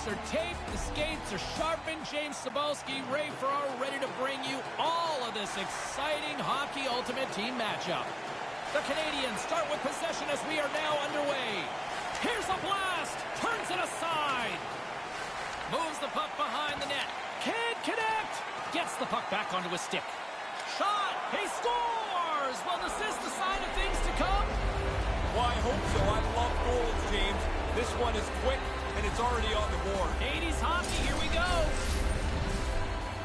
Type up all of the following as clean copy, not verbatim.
are taped, the skates are sharpened. James Cybulski, Ray Farr ready to bring you all of this exciting Hockey Ultimate Team matchup. The Canadians start with possession as we are now underway. Here's a blast, turns it aside. Moves the puck behind the net. Can't connect. Gets the puck back onto his stick. Shot, he scores! Will this is the sign of things to come? Well, I hope so. I love goals, James. This one is quick, and it's already on the board. 80s hockey, here we go.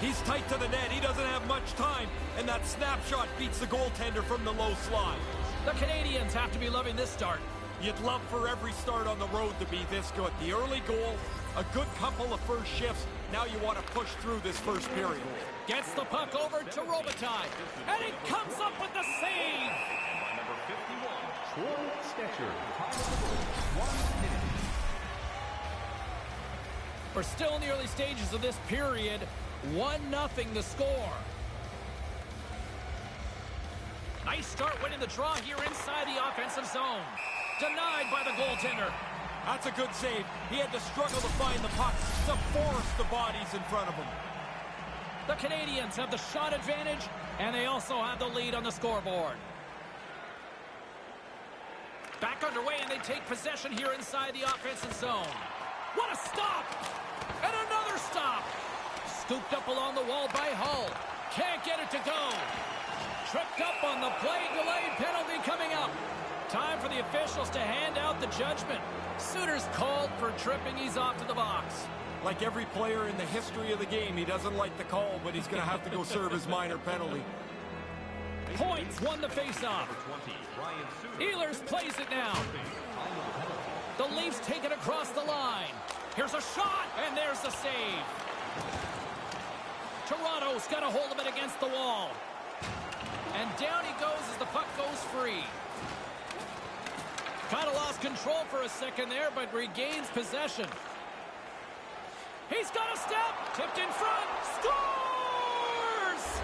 He's tight to the net. He doesn't have much time, and that snapshot beats the goaltender from the low slide. The Canadians have to be loving this start. You'd love for every start on the road to be this good. The early goal, a good couple of first shifts. Now you want to push through this first period. Gets the puck over to Robitaille, and he comes up with the save. Number 51, Troy Stecher. 1 minute. We're still in the early stages of this period. 1-0 the score. Nice start winning the draw here inside the offensive zone. Denied by the goaltender. That's a good save. He had to struggle to find the puck, to force the bodies in front of him. The Canadians have the shot advantage, and they also have the lead on the scoreboard. Back underway, and they take possession here inside the offensive zone. What a stop! And another stop! Scooped up along the wall by Hull. Can't get it to go. Tripped up on the play, delayed penalty coming up. Time for the officials to hand out the judgment. Suter's called for tripping. He's off to the box. Like every player in the history of the game, he doesn't like the call, but he's going to have to go serve his minor penalty. Points won the faceoff. Ehlers plays it now. The Leafs take it across the line. Here's a shot, and there's the save. Toronto's got a hold of it against the wall. And down he goes as the puck goes free. Kind of lost control for a second there, but regains possession. He's got a step. Tipped in front. Scores!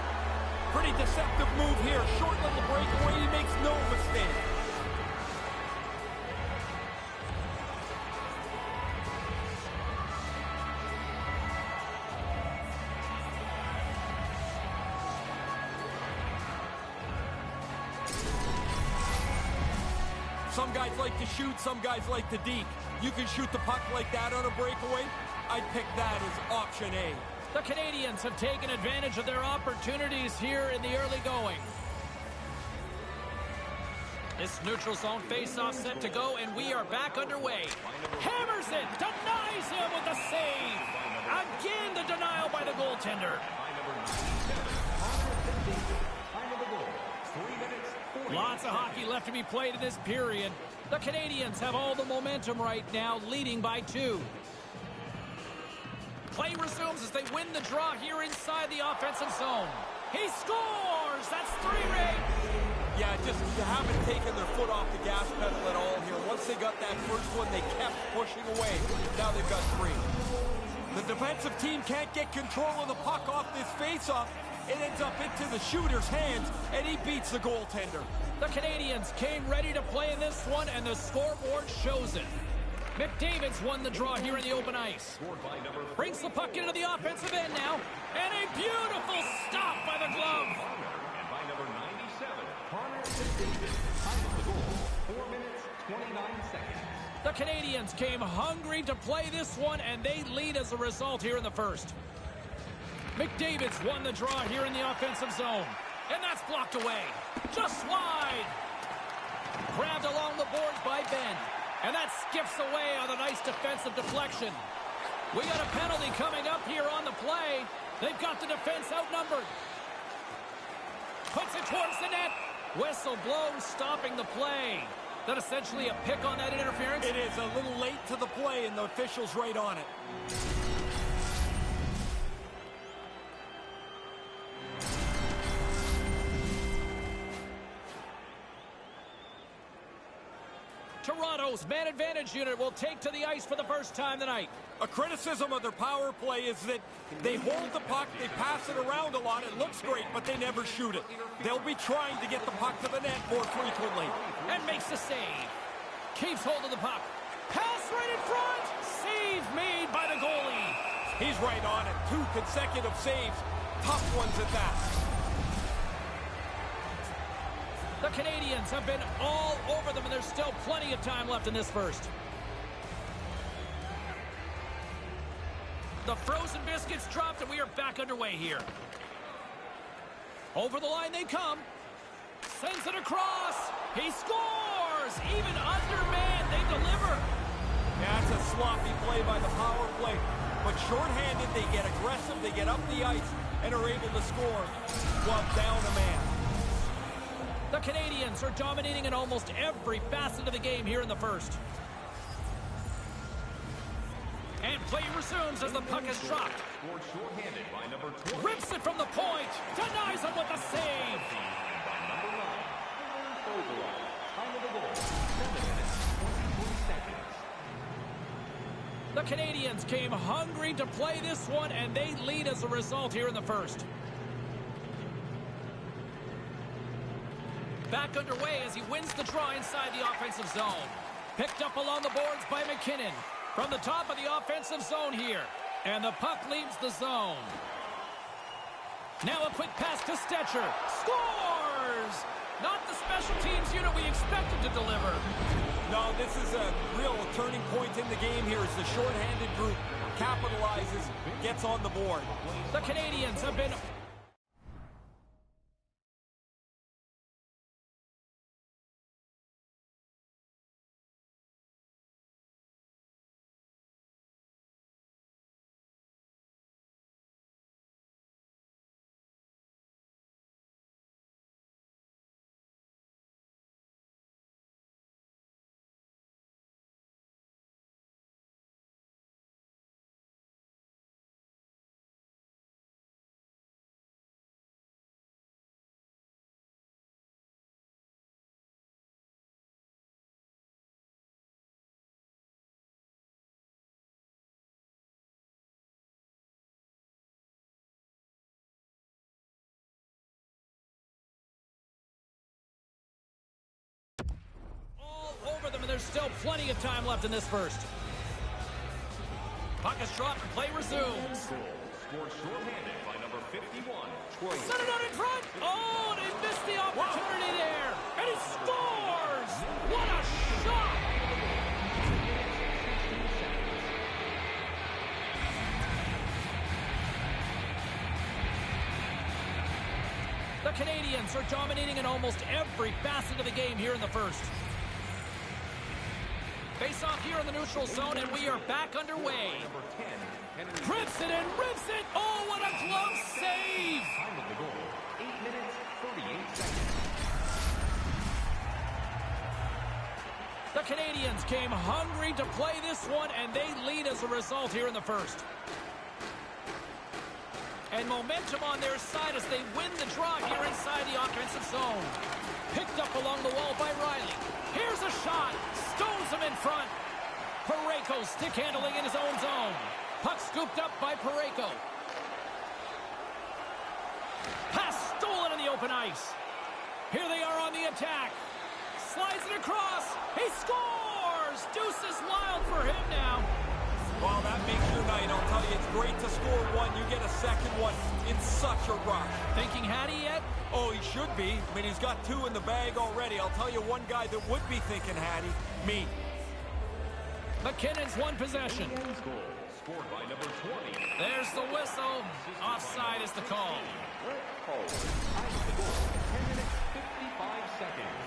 Pretty deceptive move here. Short little breakaway. He makes no mistake. Some guys like to shoot, some guys like to deke. You can shoot the puck like that on a breakaway. I'd pick that as option A. The Canadians have taken advantage of their opportunities here in the early going. This neutral zone faceoff set to go, and we are back underway. Hammers it, denies him with the save. Again, the denial by the goaltender. Lots of hockey left to be played in this period. The Canadians have all the momentum right now, leading by 2. Play resumes as they win the draw here inside the offensive zone. He scores! That's 3, Ray. Yeah, just haven't taken their foot off the gas pedal at all here. Once they got that first one, they kept pushing away. Now they've got 3. The defensive team can't get control of the puck off this faceoff. It ends up into the shooter's hands, and he beats the goaltender. The Canadians came ready to play in this one, and the scoreboard shows it. McDavid's won the draw here in the open ice. Brings the puck into the offensive end now, and a beautiful stop by the glove. And by number 97, Connor McDavid. Time of the goal, 4 minutes, 29 seconds. The Canadians came hungry to play this one, and they lead as a result here in the first. McDavid's won the draw here in the offensive zone. And that's blocked away. Just wide. Grabbed along the boards by Ben. And that skips away on a nice defensive deflection. We got a penalty coming up here on the play. They've got the defense outnumbered. Puts it towards the net. Whistle blown, stopping the play. That essentially a pick on that interference? It is a little late to the play, and the official's right on it. Toronto's man advantage unit will take to the ice for the first time tonight. A criticism of their power play is that they hold the puck, they pass it around a lot, it looks great, but they never shoot it. They'll be trying to get the puck to the net more frequently. And makes the save. Keeps hold of the puck. Pass right in front. Save made by the goaltender. He's right on it. 2 consecutive saves. Tough ones at that. The Canadians have been all over them, and there's still plenty of time left in this first. The frozen biscuits dropped, and we are back underway here. Over the line they come. Sends it across. He scores! Even undermanned, they deliver. Yeah, that's a sloppy play by the power play. But shorthanded, they get aggressive, they get up the ice, and are able to score while down a man. The Canadians are dominating in almost every facet of the game here in the first. And play resumes as the puck is dropped. Scored shorthanded by number 20. Rips it from the point. Denies him with the save. By number 9. Overall, time of the goal, 7 minutes, 23 seconds. The Canadians came hungry to play this one, and they lead as a result here in the first. Back underway as he wins the draw inside the offensive zone. Picked up along the boards by McKinnon. From the top of the offensive zone here. And the puck leaves the zone. Now a quick pass to Stetcher. Scores! Not the special teams unit we expected to deliver. No, this is a real turning point in the game here as the shorthanded group capitalizes, gets on the board. The Canadians have been... over them, and there's still plenty of time left in this first. Puck is dropped and play resumes. Scored shorthanded by number 51, Troy. Set it out in front. Oh, they missed the opportunity there. And he scores! What a shot! The Canadians are dominating in almost every facet of the game here in the first. Face off here in the neutral zone, and we are back underway. Number 10, Henry. Rips it and rips it. Oh, what a close save! Time of the goal, 8 minutes, 38 seconds. The Canadians came hungry to play this one, and they lead as a result here in the first. And momentum on their side as they win the draw here inside the offensive zone. Picked up along the wall by Riley. Here's a shot. Stones him in front. Parayko stick handling in his own zone. Puck scooped up by Parayko. Pass stolen in the open ice. Here they are on the attack. Slides it across. He scores! Deuce is wild for him now. Well, that makes your night. I'll tell you, it's great to score one. You get a second one. It's such a rush. Thinking Hattie yet? Oh, he should be. I mean, he's got 2 in the bag already. I'll tell you one guy that would be thinking Hattie. Me. McKinnon's one possession. Goal scored by number 20. There's the whistle. Offside is the call. Time of the goal, 10 minutes, 55 seconds.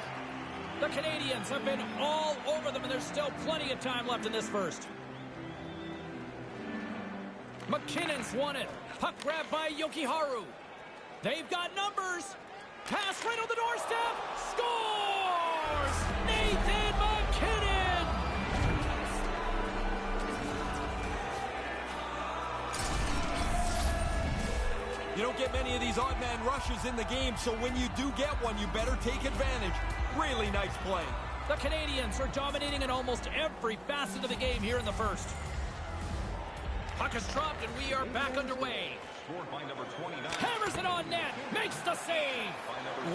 The Canadians have been all over them, and there's still plenty of time left in this first. McKinnon's won it. Puck grabbed by Yokiharu. They've got numbers. Pass right on the doorstep. Scores! Nathan McKinnon! You don't get many of these odd man rushes in the game, so when you do get one, you better take advantage. Really nice play. The Canadians are dominating in almost every facet of the game here in the first. Puck is dropped, and we are back underway. Scored by number 29. Hammers it on net. Makes the save.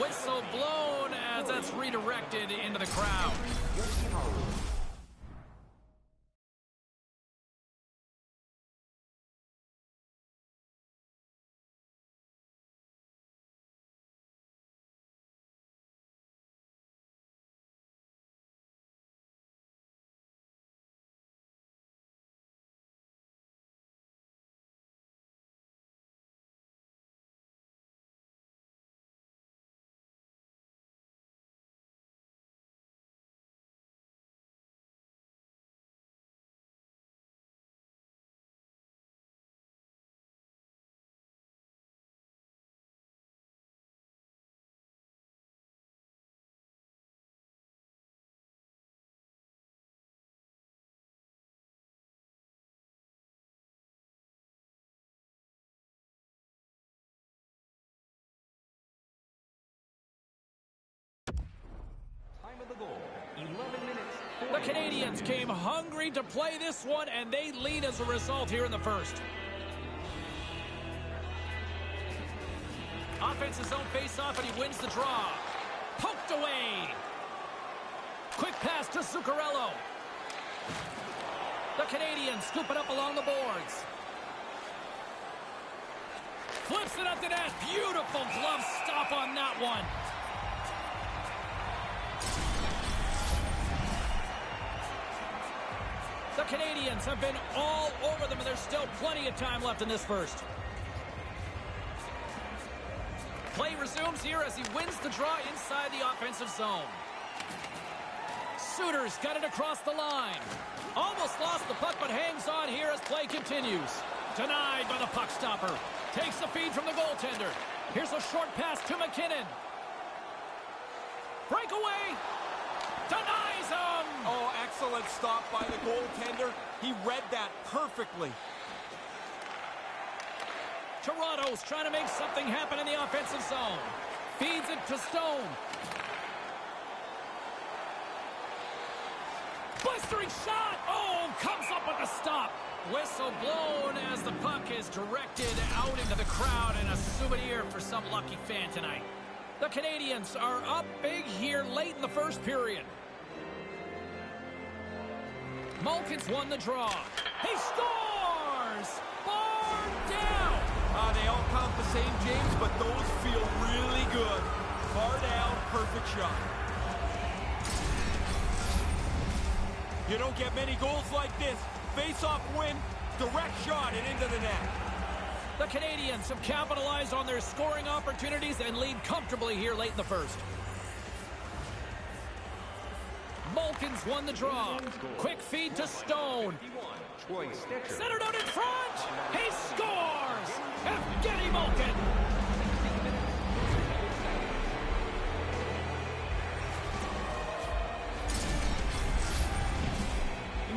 Whistle blown as that's redirected into the crowd. Time of the goal, 11 minutes. The Canadians came hungry to play this one, and they lead as a result here in the first. Offensive zone face-off, and he wins the draw. Poked away. Quick pass to Zuccarello. The Canadians scoop it up along the boards. Flips it up to net. Beautiful glove stop on that one. The Canadians have been all over them, and there's still plenty of time left in this first. Play resumes here as he wins the draw inside the offensive zone. Suter's got it across the line. Almost lost the puck, but hangs on here as play continues. Denied by the puck stopper. Takes the feed from the goaltender. Here's a short pass to McKinnon. Breakaway. Denies him. Oh, excellent stop by the goaltender. He read that perfectly. Toronto's trying to make something happen in the offensive zone. Feeds it to Stone. Blistering shot. Oh, comes up with the stop. Whistle blown as the puck is directed out into the crowd, and a souvenir for some lucky fan tonight. The Canadians are up big here late in the first period. Malkin's won the draw. He scores! Bar down! They all count the same, James, but those feel really good. Far down, perfect shot. You don't get many goals like this. Face-off win, direct shot, and into the net. The Canadians have capitalized on their scoring opportunities and lead comfortably here late in the first. Malkin's won the draw. Quick feed to Stone. Centered out in front. He scores! Evgeny Malkin.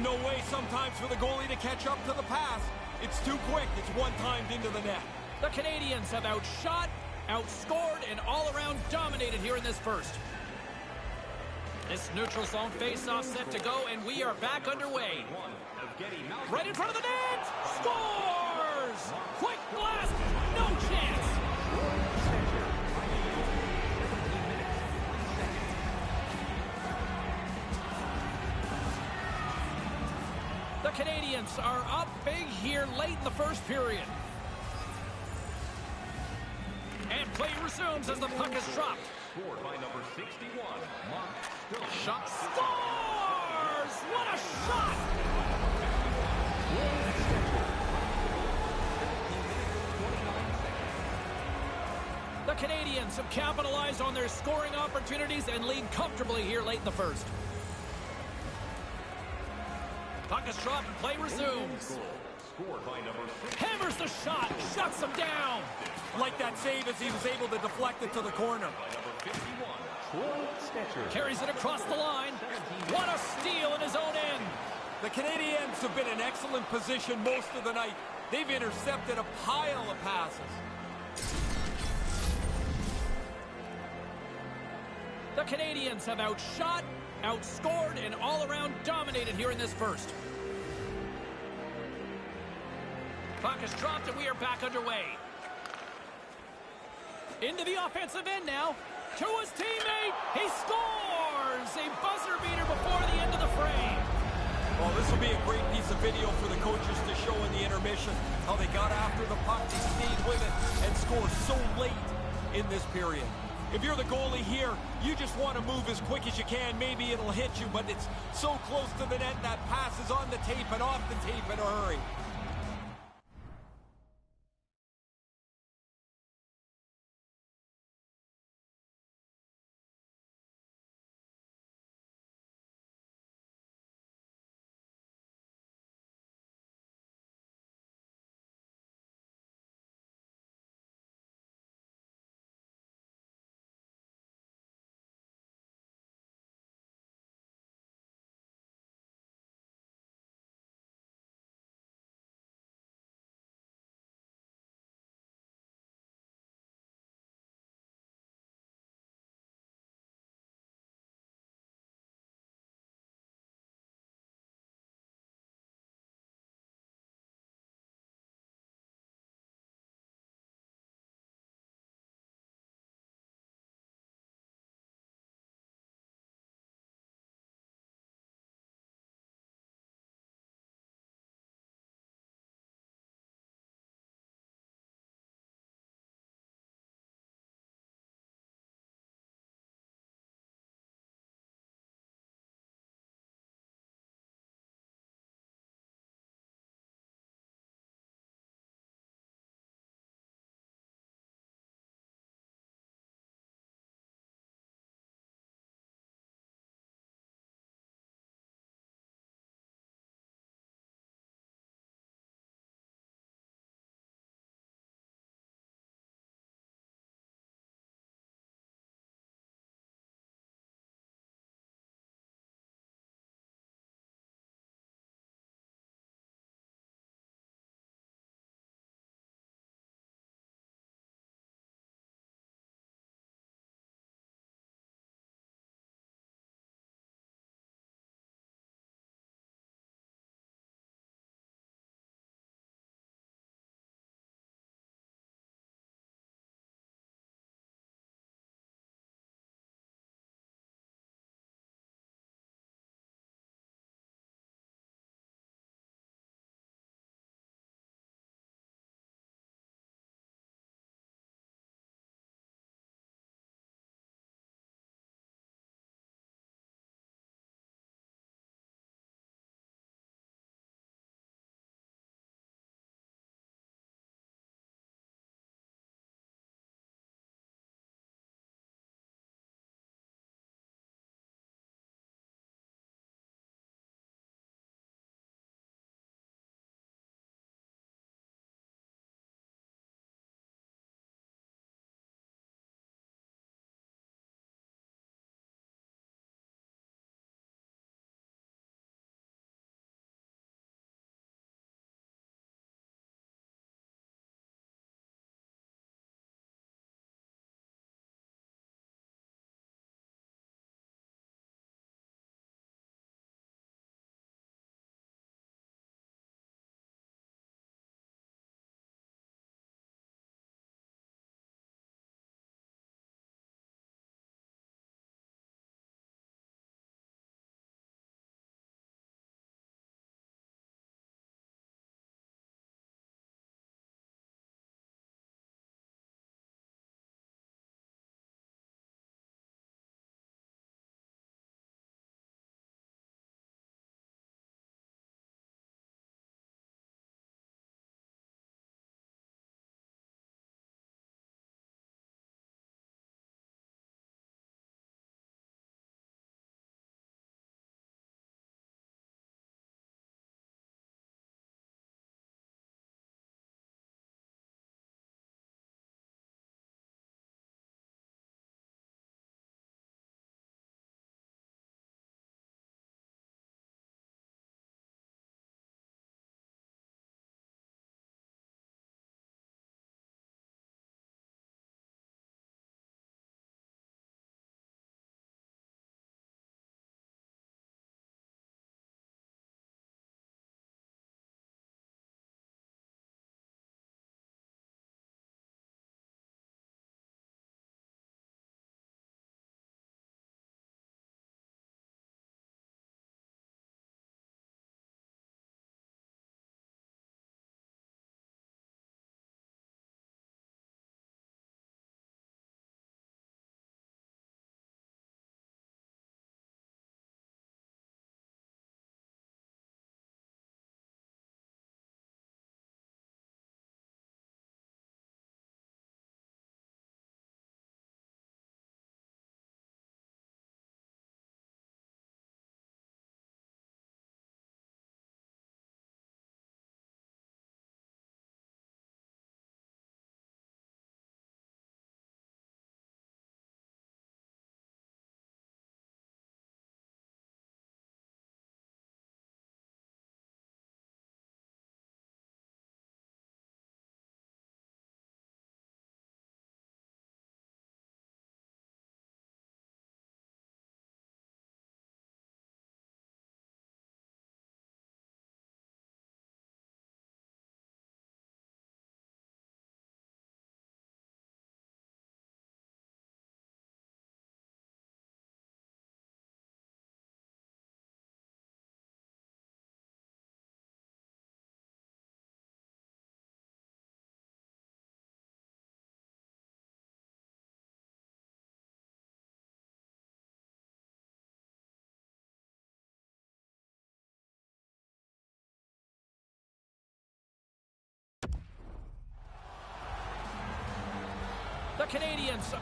No way sometimes for the goalie to catch up to the pass. It's too quick. It's one-timed into the net. The Canadians have outshot, outscored, and all-around dominated here in this first. This neutral zone face-off set to go, and we are back underway. Right in front of the net! Scores! Quick blast! No chance! The Canadians are up big here late in the first period. And play resumes as the puck is dropped. Scored by number 61, Mark Stone. Shot scores! What a shot! The Canadians have capitalized on their scoring opportunities and lead comfortably here late in the first. Puck is dropped and play resumes. Scored by number 6. Hammers the shot, shuts him down. Like that save as he was able to deflect it to the corner. By number 51, Troy Stetcher. Carries it across the line. What a steal in his own end. The Canadiens have been in excellent position most of the night. They've intercepted a pile of passes. The Canadians have outshot, outscored, and all-around dominated here in this first. Puck is dropped, and we are back underway. Into the offensive end now. To his teammate. He scores! A buzzer beater before the end of the frame. Well, this will be a great piece of video for the coaches to show in the intermission. How they got after the puck, they stayed with it, and scored so late in this period. If you're the goalie here, you just want to move as quick as you can. Maybe it'll hit you, but it's so close to the net, that pass is on the tape and off the tape in a hurry. The Canadians are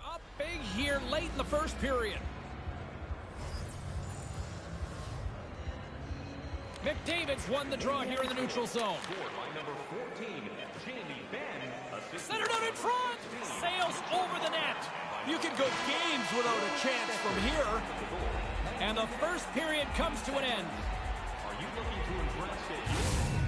up big here late in the first period. McDavid's won the draw here in the neutral zone. Scored by number 14, Jamie Benn. Centered out in front. Sails over the net. You can go games without a chance from here. And the first period comes to an end. Are you looking to impress at your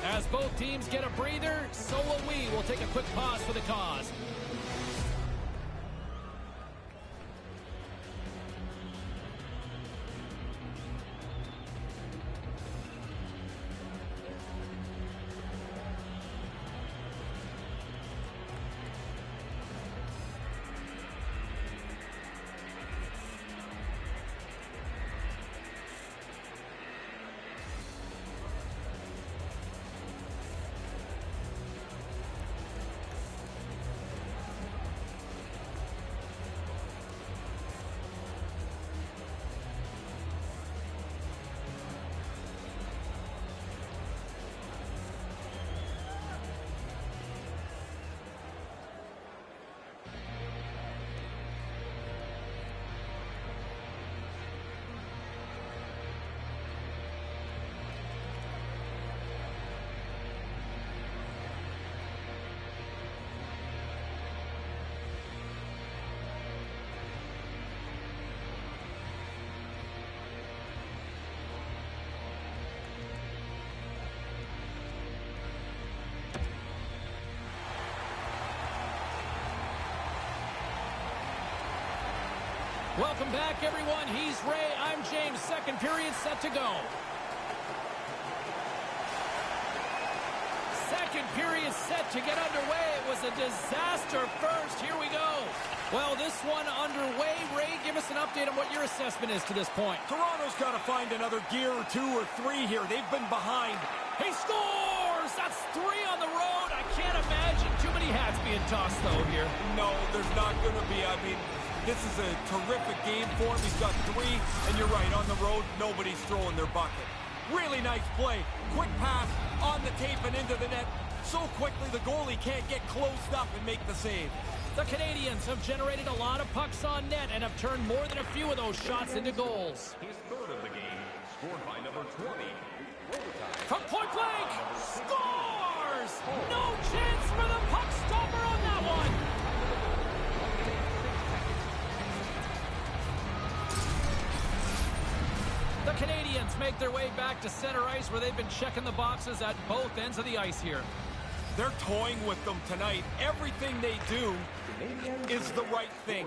As both teams get a breather, so will we. We'll take a quick pause for the cause. Welcome back, everyone. He's Ray. I'm James. Second period set to go. Second period set to get underway. It was a disaster first. Here we go. Well, this one underway. Ray, give us an update on what your assessment is to this point. Toronto's got to find another gear or 2 or 3 here. They've been behind. He scores! That's 3 on the road. I can't imagine too many hats being tossed, though, here. No, there's not going to be. I mean, this is a terrific game for him. He's got 3, and you're right, on the road, nobody's throwing their bucket. Really nice play. Quick pass on the tape and into the net. So quickly, the goalie can't get closed up and make the save. The Canadians have generated a lot of pucks on net and have turned more than a few of those shots into goals. his third of the game, scored by number 20. From point blank, scores! No chance for the puck stopper on that one. The Canadians make their way back to center ice where they've been checking the boxes at both ends of the ice here. They're toying with them tonight. Everything they do is the right thing.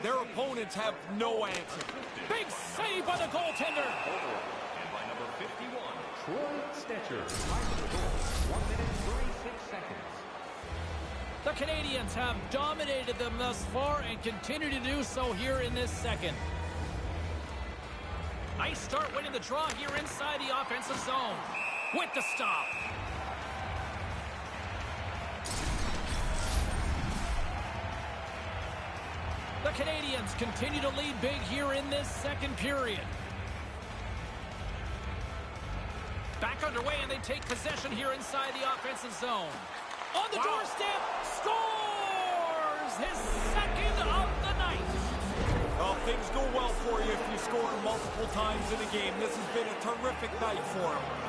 Their opponents have no answer. Big save by the goaltender. And by number 51, Troy Stetcher. Time of the goal, 1 minute, 36 seconds. The Canadians have dominated them thus far and continue to do so here in this second. Nice start winning the draw here inside the offensive zone. With the stop. The Canadians continue to lead big here in this second period. Back underway, and they take possession here inside the offensive zone. On the doorstep, scores! His second of the night. Well, things go well for you if you score multiple times in a game. This has been a terrific night for him.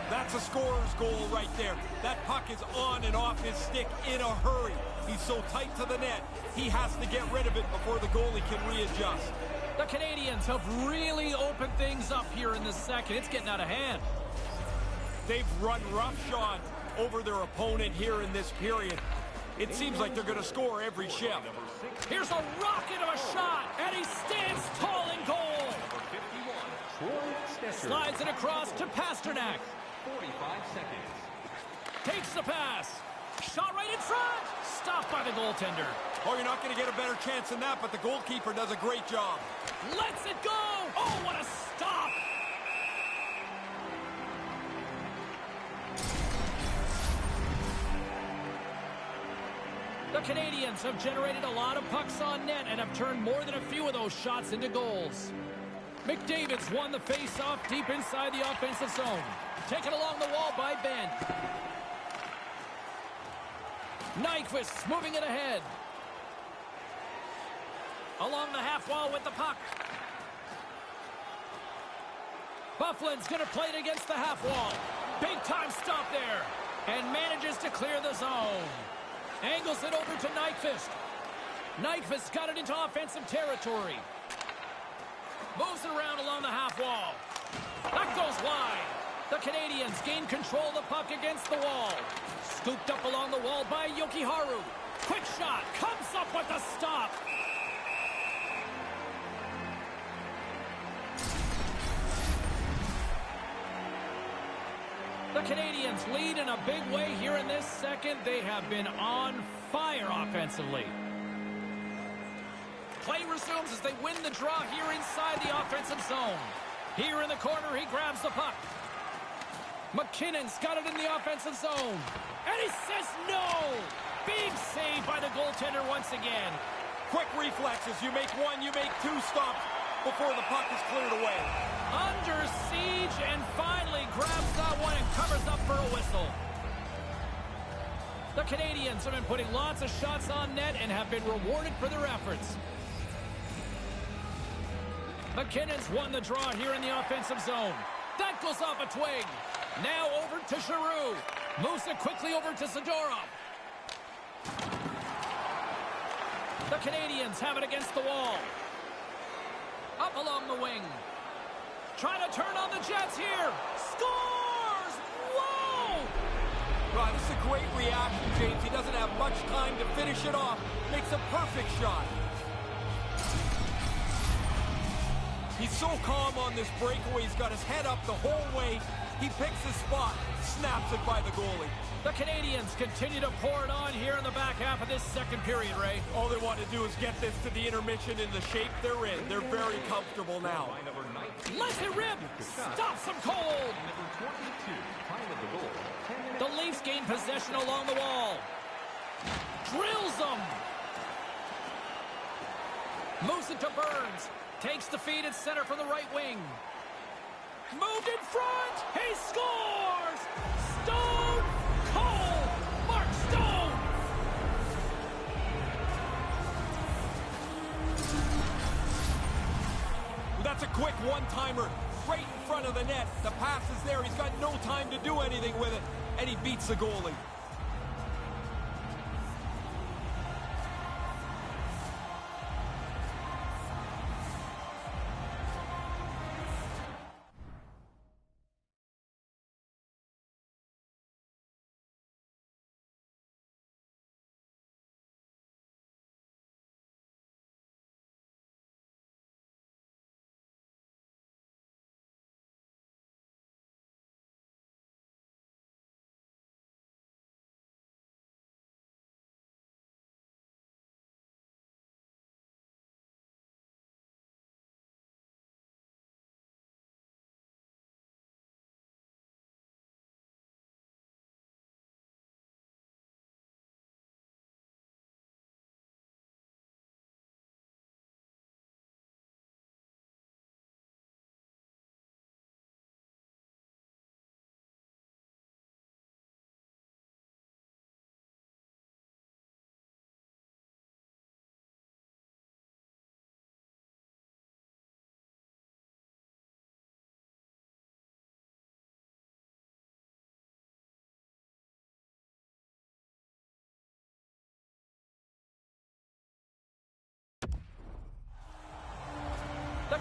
That's a scorer's goal right there. That puck is on and off his stick in a hurry. He's so tight to the net, he has to get rid of it before the goalie can readjust. The Canadians have really opened things up here in the second. It's getting out of hand. They've run roughshod over their opponent here in this period. It seems like they're going to score every shift. Here's a rocket of a shot, and he stands tall in goal. Slides it across to Pasternak. 45 seconds. Takes the pass. Shot right in front. Stopped by the goaltender. Oh, you're not going to get a better chance than that, but the goalkeeper does a great job. Lets it go. Oh, what a stop. The Canadians have generated a lot of pucks on net and have turned more than a few of those shots into goals. McDavid's won the face-off deep inside the offensive zone. Taken along the wall by Ben. Nyquist moving it ahead. Along the half wall with the puck. Bufflin's going to play it against the half wall. Big-time stop there. And manages to clear the zone. Angles it over to Nyquist. Nyquist got it into offensive territory. Moves it around along the half wall. That goes wide. The Canadians gain control of the puck against the wall. Scooped up along the wall by Yokiharu. Quick shot. Comes up with the stop. The Canadians lead in a big way here in this second. They have been on fire offensively. Play resumes as they win the draw here inside the offensive zone. Here in the corner, he grabs the puck. McKinnon's got it in the offensive zone. And he says no! Big save by the goaltender once again. Quick reflexes. You make one, you make two stops before the puck is cleared away. Under siege and finally grabs that one and covers up for a whistle. The Canadians have been putting lots of shots on net and have been rewarded for their efforts. McKinnon's won the draw here in the offensive zone. That goes off a twig. Now over to Giroux. Moves it quickly over to Zadorov. The Canadians have it against the wall. Up along the wing. Trying to turn on the Jets here. Scores! Whoa! Well, this is a great reaction, James. He doesn't have much time to finish it off. Makes a perfect shot. He's so calm on this breakaway. He's got his head up the whole way. He picks his spot, snaps it by the goalie. The Canadians continue to pour it on here in the back half of this second period, Ray. All they want to do is get this to the intermission in the shape they're in. They're very comfortable now. Let it rip! Stops him cold! Number 22, time of the goal. 10 minutes. The Leafs gain possession along the wall. Drills them! Moves it to Burns. Takes the feed at center from the right wing. Moved in front! He scores! Stone Cold! Mark Stone! That's a quick one-timer right in front of the net. The pass is there. He's got no time to do anything with it, and he beats the goalie.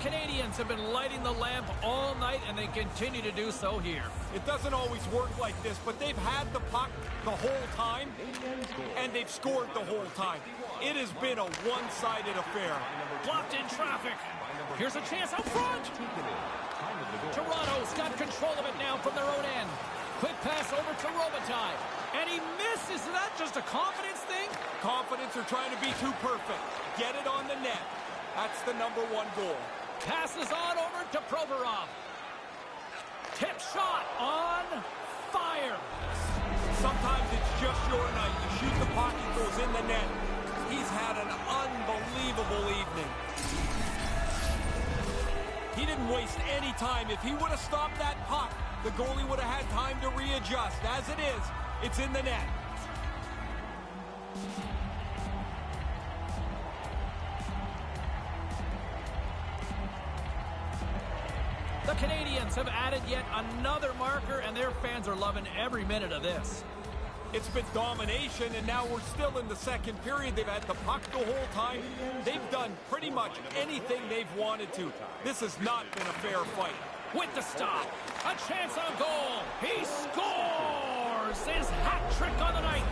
Canadians have been lighting the lamp all night, and they continue to do so here. It doesn't always work like this, but they've had the puck the whole time, and they've scored the whole time. It has been a one-sided affair. Blocked in traffic. Here's a chance out front. Toronto's got control of it now from their own end. Quick pass over to Robitaille. And he misses. Is that just a confidence thing? Confidence or trying to be too perfect. Get it on the net. That's the #1 goal. Passes on over to Provorov. Tip shot on fire. Sometimes it's just your night. You shoot the puck, it goes in the net. He's had an unbelievable evening. He didn't waste any time. If he would have stopped that puck, the goalie would have had time to readjust. As it is, it's in the net. The Canadians have added yet another marker, and their fans are loving every minute of this. It's been domination, and now we're still in the second period. They've had the puck the whole time. They've done pretty much anything they've wanted to. This has not been a fair fight. With the stop, a chance on goal. He scores his hat trick on the night.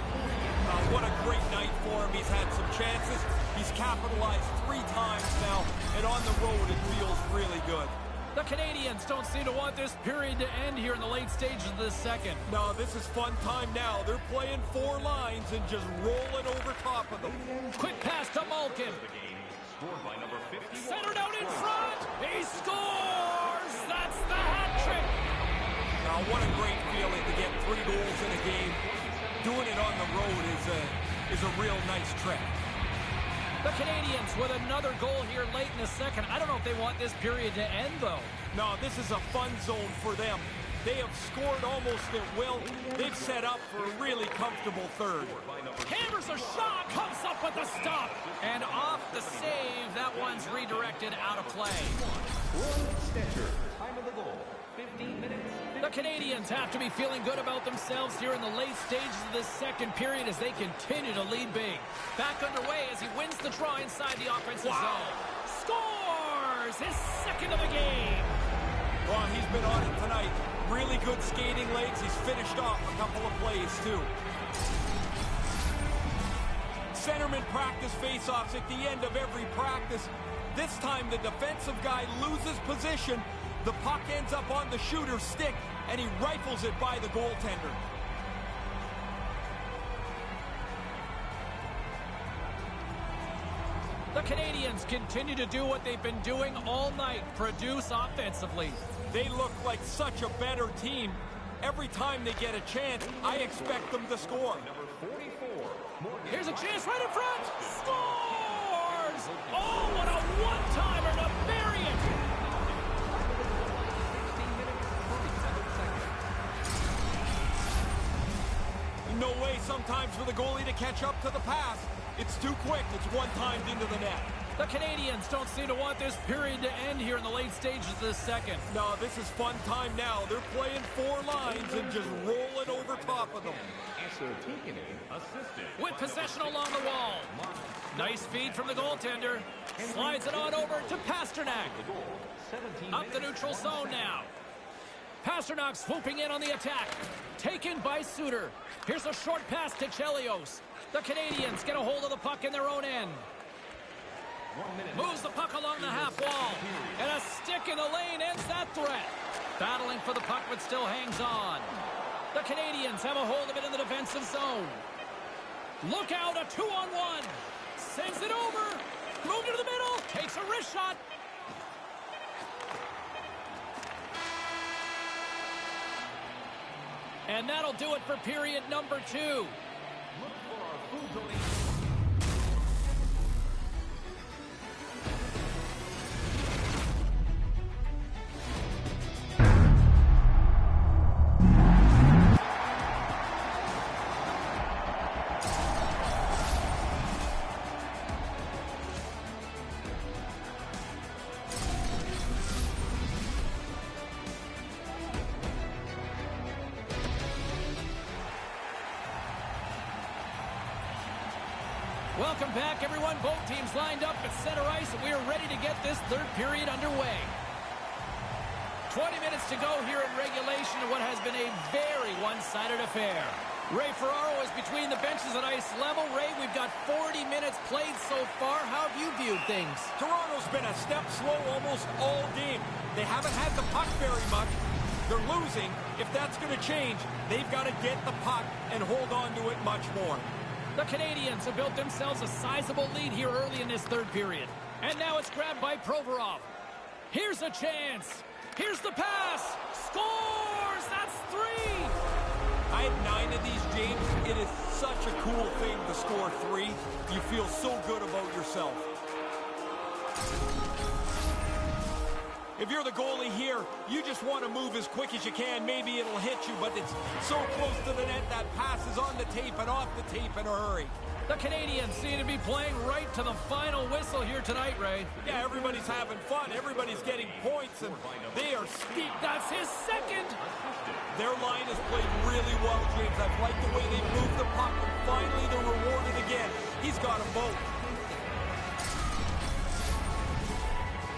What a great night for him. He's had some chances. He's capitalized 3 times now, and on the road it feels really good. The Canadians don't seem to want this period to end here in the late stages of this second. No, this is fun time now. They're playing 4 lines and just rolling over top of them. Quick pass to Malkin. Centered out in front. He scores. That's the hat trick. Now, what a great feeling to get 3 goals in a game. Doing it on the road is a real nice trick. The Canadians with another goal here late in the second. I don't know if they want this period to end, though. No, this is a fun zone for them. They have scored almost at will. They've set up for a really comfortable third. Hammers a shot, comes up with the stop. And off the save, that one's redirected out of play. Time of the goal, 15 minutes. The Canadians have to be feeling good about themselves here in the late stages of this second period as they continue to lead big. Back underway as he wins the draw inside the offensive zone. Scores his second of the game. Well, he's been on it tonight. Really good skating legs. He's finished off a couple of plays, too. Centerman practice faceoffs at the end of every practice. This time the defensive guy loses position. The puck ends up on the shooter's stick, and he rifles it by the goaltender. The Canadians continue to do what they've been doing all night, produce offensively. They look like such a better team. Every time they get a chance, I expect them to score. Here's a chance right in front. Scores! Oh, what a one-timer to bury it! No way sometimes for the goalie to catch up to the pass. It's too quick. It's one-timed into the net. The Canadians don't seem to want this period to end here in the late stages of this second. No, this is fun time now. They're playing 4 lines and just rolling over top of them. With possession along the wall. Nice feed from the goaltender. Slides it on over to Pasternak. Up the neutral zone now. Pasternak swooping in on the attack. Taken by Suter. Here's a short pass to Chelios. The Canadians get a hold of the puck in their own end. Moves the puck along the half wall. And a stick in the lane ends that threat. Battling for the puck, but still hangs on. The Canadians have a hold of it in the defensive zone. Look out, a 2-on-1. Sends it over. Moved into the middle. Takes a wrist shot. And that'll do it for period number 2. Look for our food donation. Welcome back, everyone. Both teams lined up at center ice, and we are ready to get this third period underway. 20 minutes to go here in regulation in what has been a very one-sided affair. Ray Ferraro is between the benches at ice level. Ray, we've got 40 minutes played so far. How have you viewed things? Toronto's been a step slow almost all game. They haven't had the puck very much. They're losing. If that's going to change, they've got to get the puck and hold on to it much more. The Canadians have built themselves a sizable lead here early in this third period. And now it's grabbed by Provorov. Here's a chance. Here's the pass. Scores! That's 3! I had 9 of these, James. It is such a cool thing to score 3. You feel so good about yourself. If you're the goalie here, you just want to move as quick as you can. Maybe it'll hit you, but it's so close to the net that pass is on the tape and off the tape in a hurry. The Canadians seem to be playing right to the final whistle here tonight, Ray. Yeah, everybody's having fun. Everybody's getting points, and they are steep. That's his second. Their line has played really well, James. I've liked the way they've moved the puck, and finally they're rewarded again. He's got them both.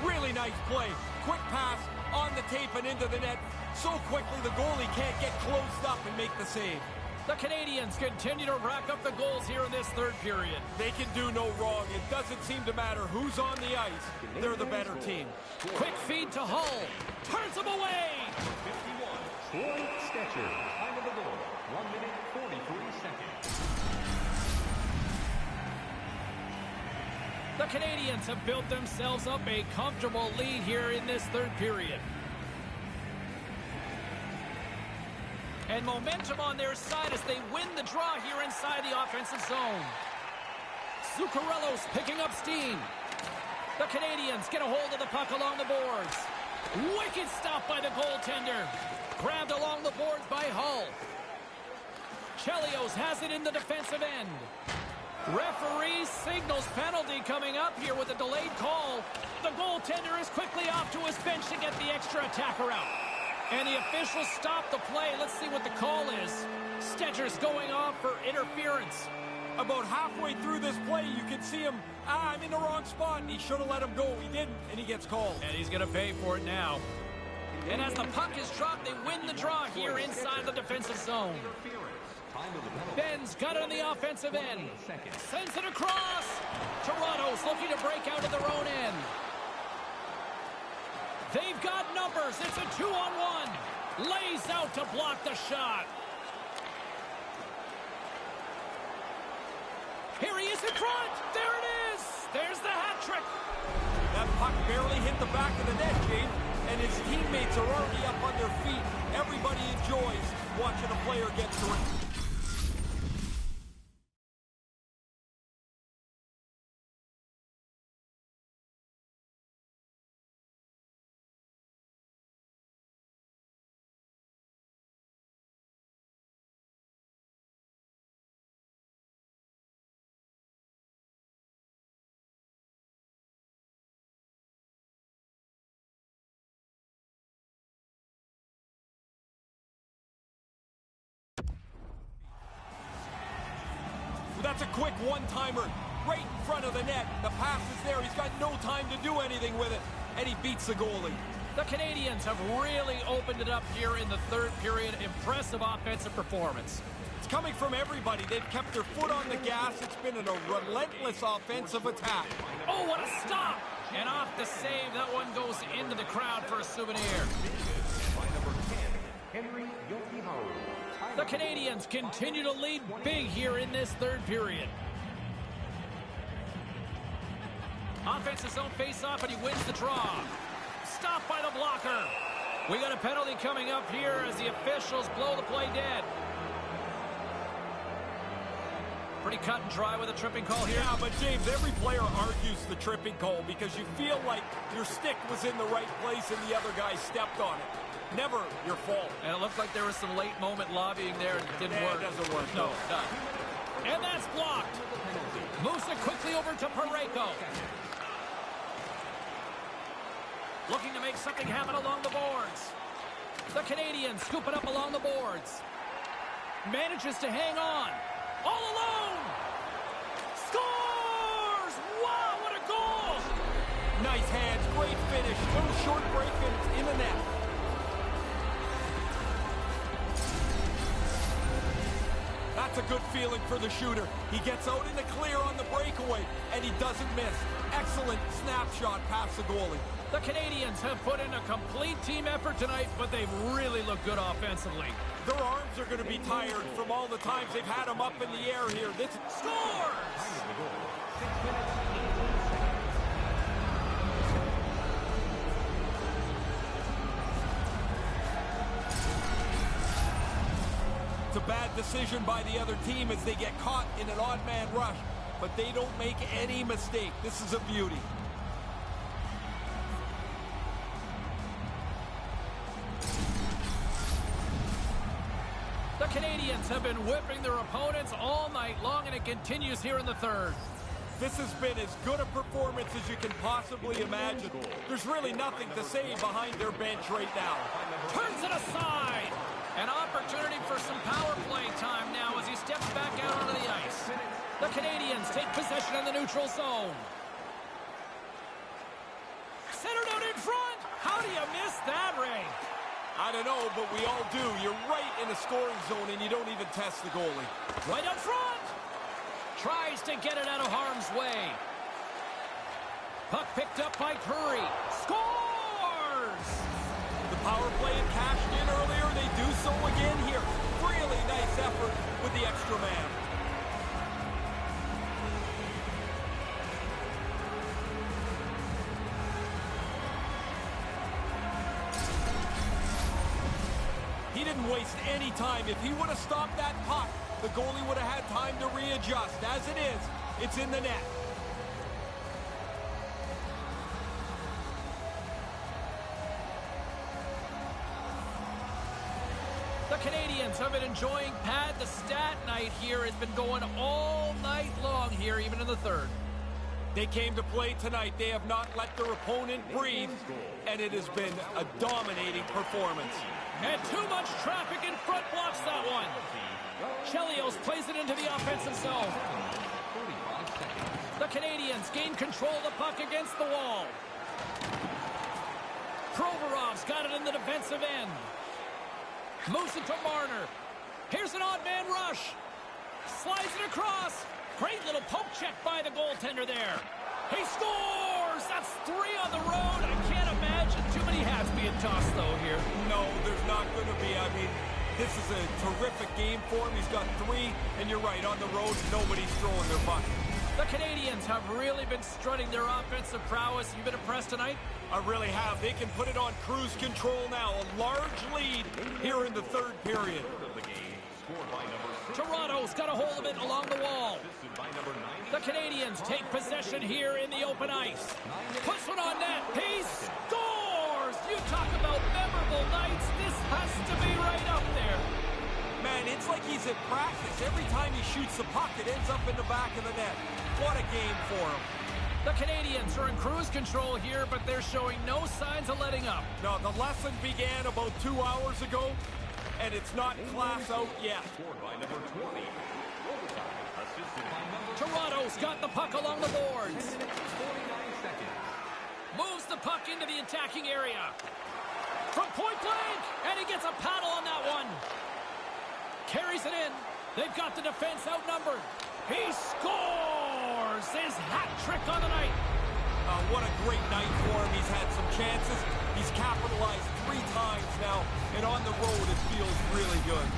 Really nice play. Quick pass on the tape and into the net. So quickly the goalie can't get closed up and make the save. The Canadians continue to rack up the goals here in this third period. They can do no wrong. It doesn't seem to matter who's on the ice. They're the better team. Quick feed to Hull. Turns him away. 51, Troy Stetcher. Time of the goal, 1 minute, 43 seconds. The Canadians have built themselves up a comfortable lead here in this third period. And momentum on their side as they win the draw here inside the offensive zone. Zuccarello's picking up steam. The Canadians get a hold of the puck along the boards. Wicked stop by the goaltender. Grabbed along the boards by Hull. Chelios has it in the defensive end. Referee signals penalty coming up here with a delayed call. The goaltender is quickly off to his bench to get the extra attacker out. And the officials stop the play. Let's see what the call is. Stetcher's going off for interference. About halfway through this play, you can see him, I'm in the wrong spot, and he should have let him go. He didn't, and he gets called. And he's going to pay for it now. And as the puck is dropped, they win the draw here inside the defensive zone. Ben's got it on the offensive end. Sends it across. Toronto's looking to break out of their own end. They've got numbers. It's a 2-on-1. Lays out to block the shot. Here he is in front. There it is. There's the hat trick. That puck barely hit the back of the net, James, and his teammates are already up on their feet. Everybody enjoys watching a player get through. That's a quick one-timer right in front of the net. The pass is there. He's got no time to do anything with it, and he beats the goalie. The Canadians have really opened it up here in the third period. Impressive offensive performance. It's coming from everybody. They've kept their foot on the gas. It's been a relentless offensive attack. Oh, what a stop! And off the save. That one goes into the crowd for a souvenir. By number 10, Henry Yokiharu. The Canadians continue to lead big here in this third period. Offensive zone face-off, and he wins the draw. Stopped by the blocker. We got a penalty coming up here as the officials blow the play dead. Pretty cut and dry with a tripping call here. Yeah, but James, every player argues the tripping call because you feel like your stick was in the right place and the other guy stepped on it. Never your fault. And it looked like there was some late moment lobbying there. It didn't work. It doesn't work. No, done. And that's blocked. Moves it quickly over to Parayko. Looking to make something happen along the boards. The Canadians scoop it up along the boards. Manages to hang on. All alone. Score! great finish. Little short break and it's in the net. That's a good feeling for the shooter. He gets out in the clear on the breakaway, and he doesn't miss. Excellent snapshot past the goalie. The Canadians have put in a complete team effort tonight, but they've really looked good offensively. Their arms are going to be tired from all the times they've had them up in the air here. This Scores! It's a bad decision by the other team as they get caught in an odd man rush, but they don't make any mistake. This is a beauty. The Canadians have been whipping their opponents all night long, and it continues here in the third. This has been as good a performance as you can possibly imagine. There's really nothing to say behind their bench right now. Turns it aside. An opportunity for some power play time now as he steps back out onto the ice. The Canadians take possession in the neutral zone. Centered out in front. How do you miss that, Ray? I don't know, but we all do. You're right in the scoring zone, and you don't even test the goalie. Right up front. Tries to get it out of harm's way. Puck picked up by Curry. Scores! The power play had cashed in earlier. They do so again here. Really nice effort with the extra man. He didn't waste any time. If he would have stopped that puck, the goalie would have had time to readjust. As it is, it's in the net. The Canadians have been enjoying Pad the Stat night here. It's been going all night long here, even in the third. They came to play tonight. They have not let their opponent breathe, and it has been a dominating performance. And too much traffic in front blocks that one. Chelios plays it into the offensive zone. The Canadians gain control of the puck against the wall. Provorov's got it in the defensive end. Moves it to Marner. Here's an odd man rush. Slides it across. Great little poke check by the goaltender there. He scores! That's 3 on the road. I can't imagine too many hats being tossed, though, here. No, there's not going to be. I mean, this is a terrific game for him. He's got 3, and you're right, on the road, nobody's throwing their puck. The Canadians have really been strutting their offensive prowess. You've been impressed tonight? I really have. They can put it on cruise control now. A large lead here in the third period. Toronto's got a hold of it along the wall. The Canadians take possession here in the open ice. Puts one on net. He scores! You talk about memorable nights. This has to be right up there. Man, it's like he's at practice. Every time he shoots the puck, it ends up in the back of the net. What a game for him. The Canadians are in cruise control here, but they're showing no signs of letting up. No, the lesson began about 2 hours ago, and it's not class out yet. Toronto's got the puck along the boards. Moves the puck into the attacking area. From point blank, and he gets a paddle on that one. Carries it in. They've got the defense outnumbered. He scores his hat trick on the night. What a great night for him. He's had some chances. He's capitalized 3 times now, and on the road it feels really good.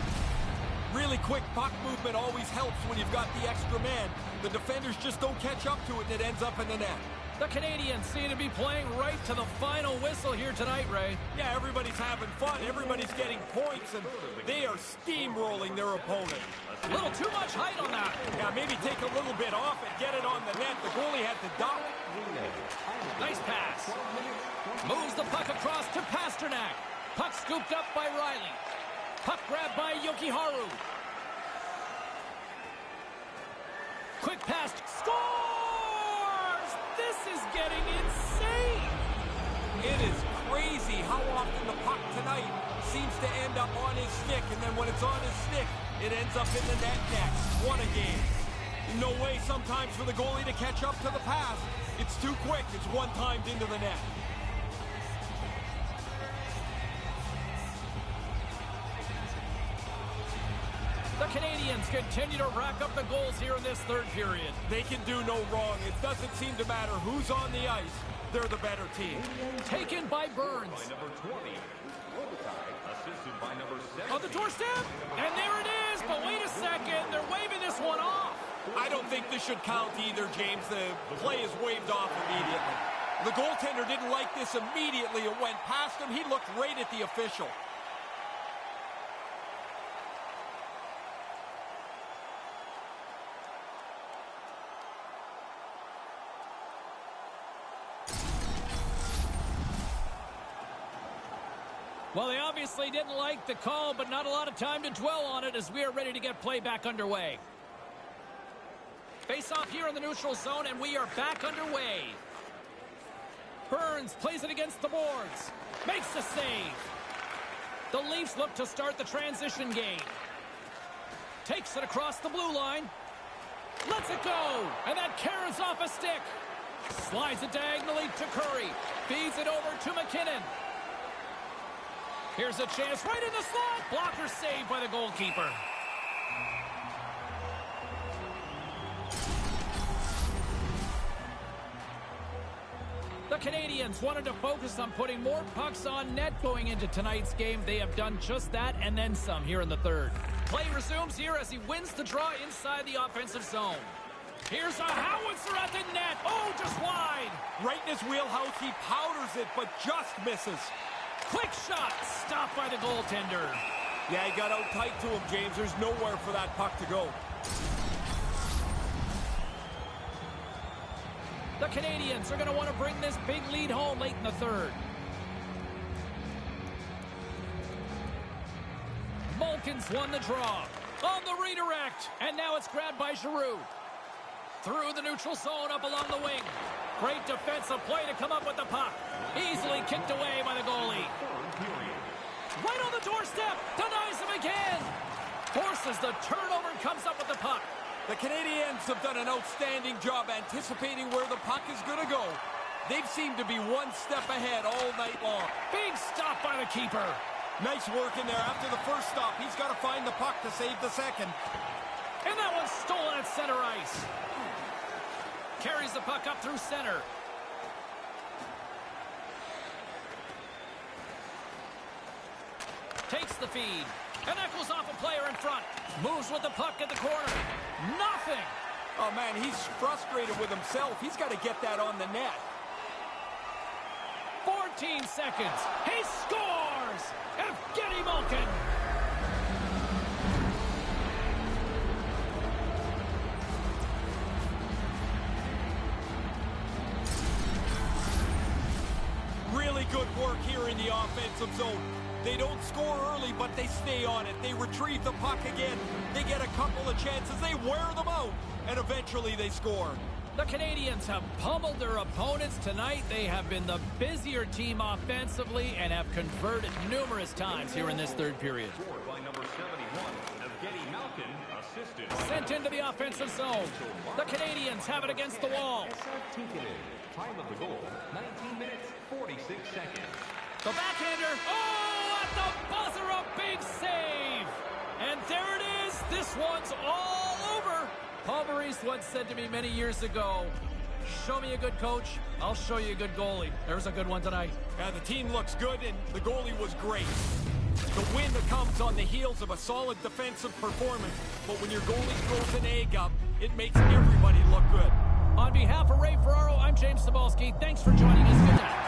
Really quick puck movement always helps when you've got the extra man. The defenders just don't catch up to it, and it ends up in the net. The Canadians seem to be playing right to the final whistle here tonight, Ray. Yeah, everybody's having fun. Everybody's getting points, and they are steamrolling their opponent. A little too much height on that. Yeah, maybe take a little bit off and get it on the net. The goalie had to duck. Nice pass. Moves the puck across to Pasternak. Puck scooped up by Riley. Puck grabbed by Yokiharu. Quick pass. Scores! This is getting insane. It is crazy how often the puck tonight seems to end up on his stick, and then when it's on his stick, it ends up in the net next. What a game. No way sometimes for the goalie to catch up to the pass. It's too quick. It's one-timed into the net. The Canadians continue to rack up the goals here in this third period. They can do no wrong. It doesn't seem to matter who's on the ice. They're the better team. Taken by Burns. By number 20, Robitaille, assisted by number 7. On the doorstep, and there it is. But wait a second, they're waving this one off. I don't think this should count either, James. The play is waved off immediately. The goaltender didn't like this immediately. It went past him. He looked right at the official. Well, they obviously didn't like the call, but not a lot of time to dwell on it as we are ready to get play back underway. Face off here in the neutral zone, and we are back underway. Burns plays it against the boards. Makes the save. The Leafs look to start the transition game. Takes it across the blue line. Lets it go. And that carries off a stick. Slides it diagonally to Curry. Feeds it over to McKinnon. Here's a chance right in the slot. Blocker saved by the goalkeeper. The Canadians wanted to focus on putting more pucks on net going into tonight's game. They have done just that and then some here in the third. Play resumes here as he wins the draw inside the offensive zone. Here's a howitzer at the net. Oh, just wide. Right in his wheelhouse, he powders it, but just misses. Quick shot, stopped by the goaltender. Yeah, he got out tight to him, James. There's nowhere for that puck to go. The Canadians are going to want to bring this big lead home late in the third. Malkin's won the draw. On the redirect. And now it's grabbed by Giroux. Through the neutral zone up along the wing. Great defensive play to come up with the puck. Easily kicked away by the goalie. Right on the doorstep. Denies him again. Forces the turnover and comes up with the puck. The Canadiens have done an outstanding job anticipating where the puck is going to go. They've seemed to be one step ahead all night long. Big stop by the keeper. Nice work in there. After the first stop, he's got to find the puck to save the second. And that one's stolen at center ice. Carries the puck up through center. Takes the feed. And that goes off a player in front. Moves with the puck at the corner. Nothing. Oh, man, he's frustrated with himself. He's got to get that on the net. 14 seconds. He scores! Evgeny Malkin. Really good work here in the offensive zone. They don't score early, but they stay on it. They retrieve the puck again. They get a couple of chances. They wear them out, and eventually they score. The Canadians have pummeled their opponents tonight. They have been the busier team offensively and have converted numerous times here in this third period. Scored by number 71, Evgeny Malkin, assisted by Sent into the offensive zone. The Canadians have it against the wall. Time of the goal, 19 minutes, 46 seconds. The backhander. Oh, at the buzzer, a big save. And there it is. This one's all over. Paul Maurice once said to me many years ago, show me a good coach, I'll show you a good goalie. There's a good one tonight. Yeah, the team looks good, and the goalie was great. The win that comes on the heels of a solid defensive performance, but when your goalie throws an egg up, it makes everybody look good. On behalf of Ray Ferraro, I'm James Cybulski. Thanks for joining us. Good night.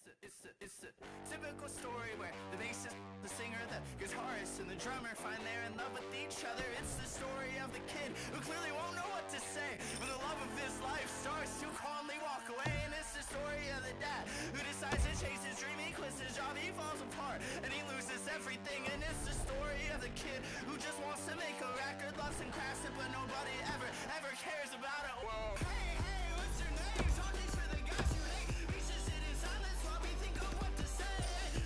It's a typical story where the bassist, the singer, the guitarist, and the drummer find they're in love with each other. It's the story of the kid who clearly won't know what to say when the love of his life starts to calmly walk away. And it's the story of the dad who decides to chase his dream. He quits his job, he falls apart, and he loses everything. And it's the story of the kid who just wants to make a record, loves and crafts it, but nobody ever cares about it. Whoa. Hey, what's your name? All these for the guys you hate. We should sit in silence while we think of what to say.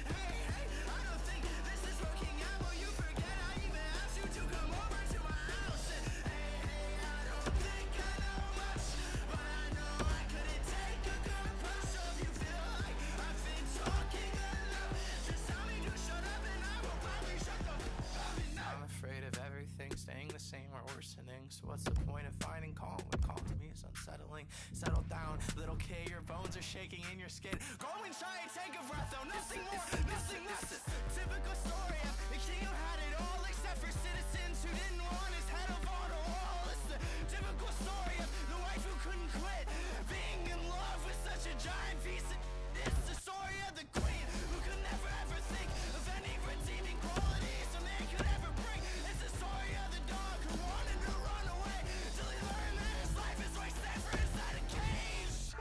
Hey, I don't think this is working out. Will you forget I even asked you to come over to my house? And hey, I don't think I know much, but I know I couldn't take a good crush. So if you feel like I've been talking enough, just tell me to shut up and I will probably shut the f*** up enough. I'm afraid of everything staying the same or worsening. So what's the point of finding calm when calm to me is unsettling? Settle down, little kid, your bones are shaking in your skin. Go and try and take a breath, though. Nothing more, nothing less. Typical story of the king who had it all except for citizens who didn't want his head up on a wall. It's the typical story of the wife who couldn't quit being in love with such a giant piece of... It's the story of the queen who could never ever think of any redeeming qualities a man could ever bring. It's the story of the dog who wanted to run away till he learned that his life is wasted for inside a cage.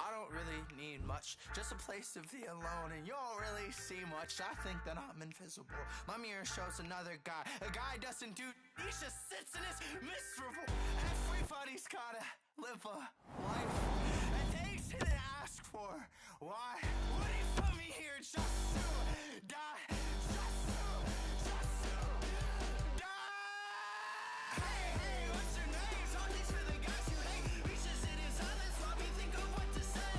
I don't really need much, just a place to be alone, and you don't really see much. I think that I'm invisible. My mirror shows another guy. A guy doesn't do, he just sits and is miserable. Everybody's gotta live a life that they didn't ask for. Why would he put me here just to die? Just to die. Hey, what's your name? All these for the guys you hate. We should sit in silence while we think of what to say.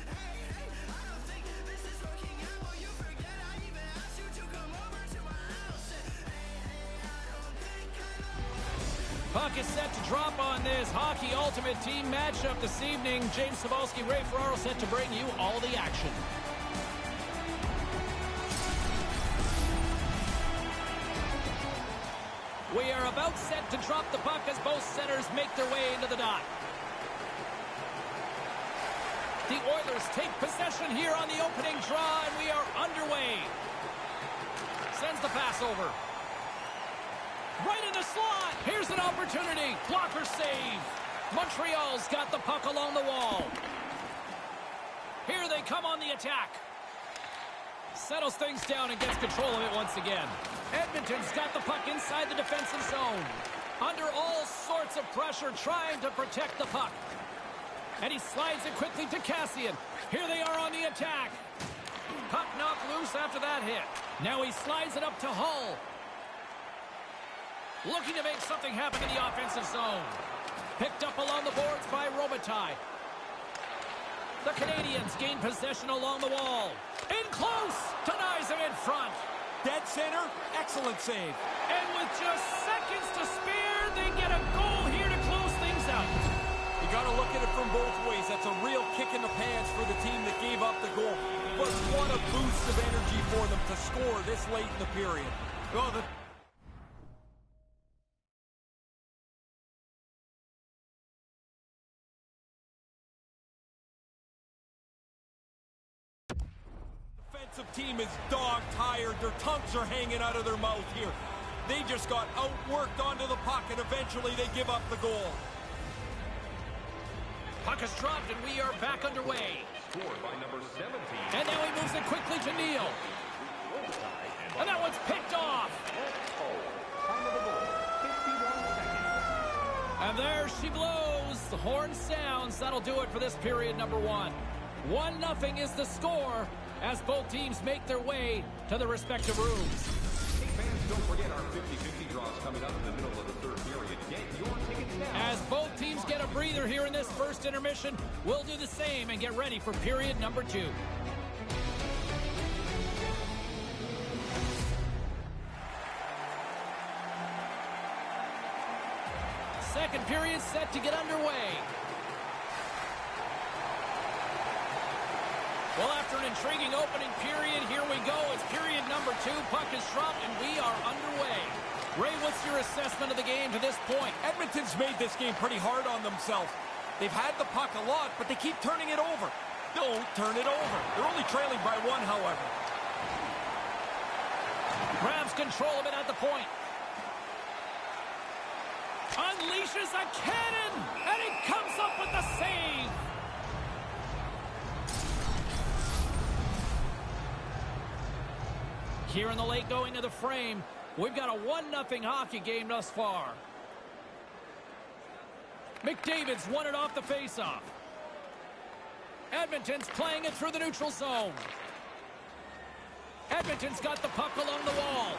Hey, I don't think this is working out. Will you forget I even asked you to come over to my house? And hey, I don't think I know. Puck is set to drop on this Hockey Ultimate Team matchup this evening. James Cebulski, Ray Ferraro set to bring you all the action. We are about set to drop the puck as both centers make their way into the dot. The Oilers take possession here on the opening draw, and we are underway. Sends the pass over. Right in the slot. Here's an opportunity. Blocker save. Montreal's got the puck along the wall. Here they come on the attack. Settles things down and gets control of it once again. Edmonton's got the puck inside the defensive zone. Under all sorts of pressure, trying to protect the puck. And he slides it quickly to Cassian. Here they are on the attack. Puck knocked loose after that hit. Now he slides it up to Hull. Looking to make something happen in the offensive zone. Picked up along the boards by Robitaille. The Canadians gain possession along the wall. In close. Denies him in front. Dead center. Excellent save. And with just seconds to spare, they get a goal here to close things out. You got to look at it from both ways. That's a real kick in the pants for the team that gave up the goal. But what a boost of energy for them to score this late in the period. Oh, the defensive team is dog-tired. Their tongues are hanging out of their mouth here. They just got outworked onto the puck, and eventually they give up the goal. Puck is dropped, and we are back underway. Scored by number 17. And now he moves it quickly to Neal. And that one's picked off. Time of the goal, 51 seconds. And there she blows. The horn sounds. That'll do it for this period number one. 1-0 is the score as both teams make their way to the respective rooms. Hey fans, don't forget our 50-50 draws coming up in the middle of the third period. Get your tickets now. As both teams get a breather here in this first intermission, we'll do the same and get ready for period number two. Second period set to get underway. Well, after an intriguing opening period, here we go. It's period number two. Puck is dropped, and we are underway. Ray, what's your assessment of the game to this point? Edmonton's made this game pretty hard on themselves. They've had the puck a lot, but they keep turning it over. Don't turn it over. They're only trailing by one, however. Grabs control of it at the point. Unleashes a cannon, and he comes up with the save. Here in the late going to the frame, we've got a 1-0 hockey game thus far. McDavid's won it off the faceoff. Edmonton's playing it through the neutral zone. Edmonton's got the puck along the wall.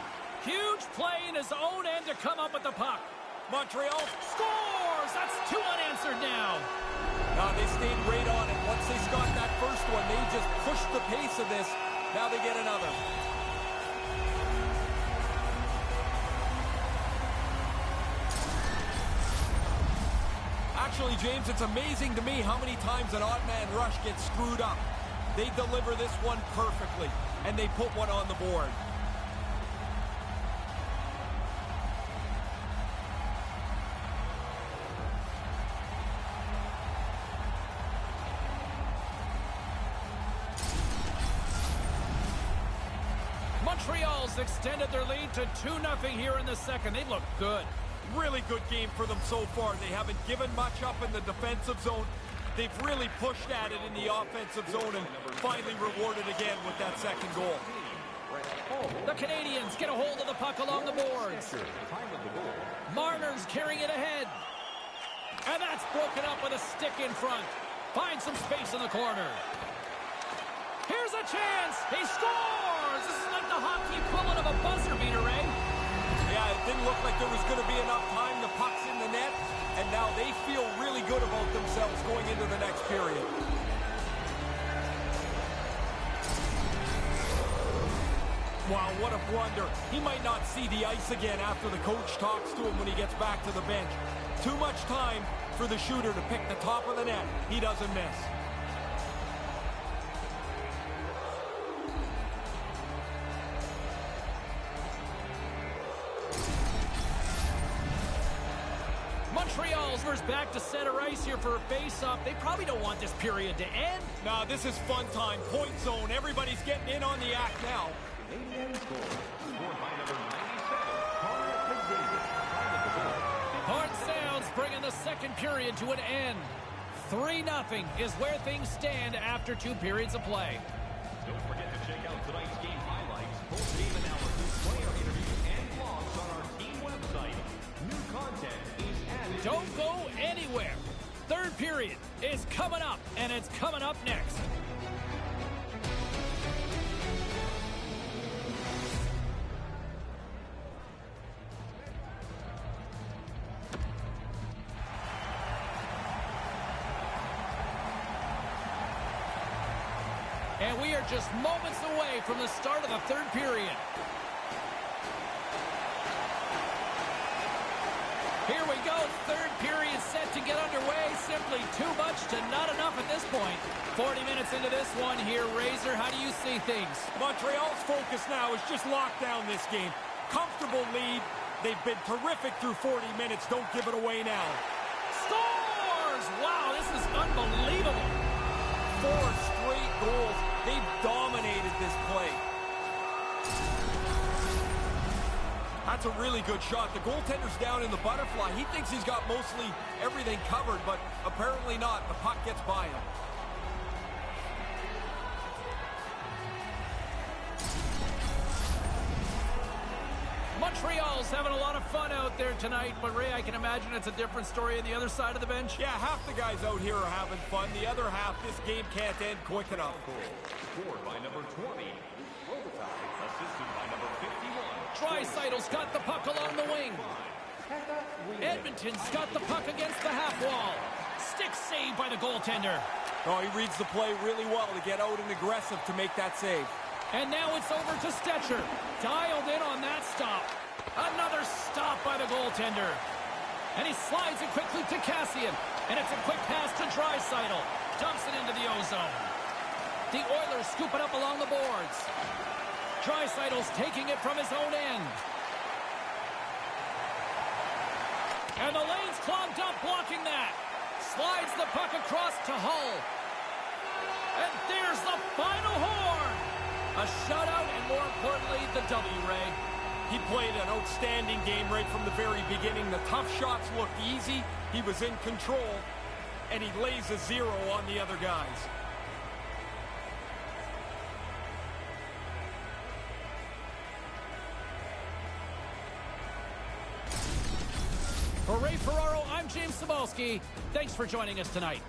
Huge play in his own end to come up with the puck. Montreal Scores! That's 2 unanswered now. They stayed right on it. Once they got that first one, they just pushed the pace of this. Now they get another. Actually, James, it's amazing to me how many times an odd man rush gets screwed up. They deliver this one perfectly, and they put one on the board. Montreal's extended their lead to 2-0 here in the second. They look good. Really good game for them so far. They haven't given much up in the defensive zone. They've really pushed at it in the offensive zone and finally rewarded again with that second goal. The Canadians get a hold of the puck along the boards. Marner's carrying it ahead. And that's broken up with a stick in front. Finds some space in the corner. Here's a chance. He scores. This is like the hockey equivalent of a buzzer beater, Ray. Yeah, it didn't look like there was going to be enough time. The puck's in the net, and now they feel really good about themselves going into the next period. Wow, what a blunder. He might not see the ice again after the coach talks to him when he gets back to the bench. Too much time for the shooter to pick the top of the net. He doesn't miss. Montreal's back to center ice here for a face-off. They probably don't want this period to end. Nah, this is fun time. Point zone. Everybody's getting in on the act now. Canadian score. Scored by number 97, Farr Legend. Horn sounds bringing the second period to an end. 3-0 is where things stand after 2 periods of play. Don't forget to check out tonight's game highlights, post-game analysis, player interviews, and blogs on our team website. New content is added. Don't go anywhere. Third period is coming up, and it's coming up next. And we are just moments away from the start of the third period. Here we go. Third period set to get underway. Simply too much to not enough at this point. 40 minutes into this one here, Razor. How do you see things? Montreal's focus now is just lock down this game. Comfortable lead. They've been terrific through 40 minutes. Don't give it away now. Scores! Wow, this is unbelievable. 4 straight goals. They've dominated this play. That's a really good shot. The goaltender's down in the butterfly. He thinks he's got mostly everything covered, but apparently not. The puck gets by him. Montreal's having a lot of fun out there tonight, but Ray, I can imagine it's a different story on the other side of the bench. Yeah, half the guys out here are having fun. The other half, this game can't end quick enough. Scored by number 20. Assisted by number 51. Dreisaitl's got the puck along the wing. Edmonton's got the puck against the half wall. Stick save by the goaltender. Oh, he reads the play really well to get out and aggressive to make that save. And now it's over to Stetcher. Dialed in on that stop. Another stop by the goaltender. And he slides it quickly to Cassian. And it's a quick pass to Draisaitl. Dumps it into the ozone. The Oilers scoop it up along the boards. Draisaitl's taking it from his own end. And the lane's clogged up blocking that. Slides the puck across to Hull. And there's the final horn. A shutout and, more importantly, the W, Ray. He played an outstanding game right from the very beginning. The tough shots looked easy. He was in control, and he lays a 0 on the other guys. For Ray Ferraro, I'm James Cybulski. Thanks for joining us tonight.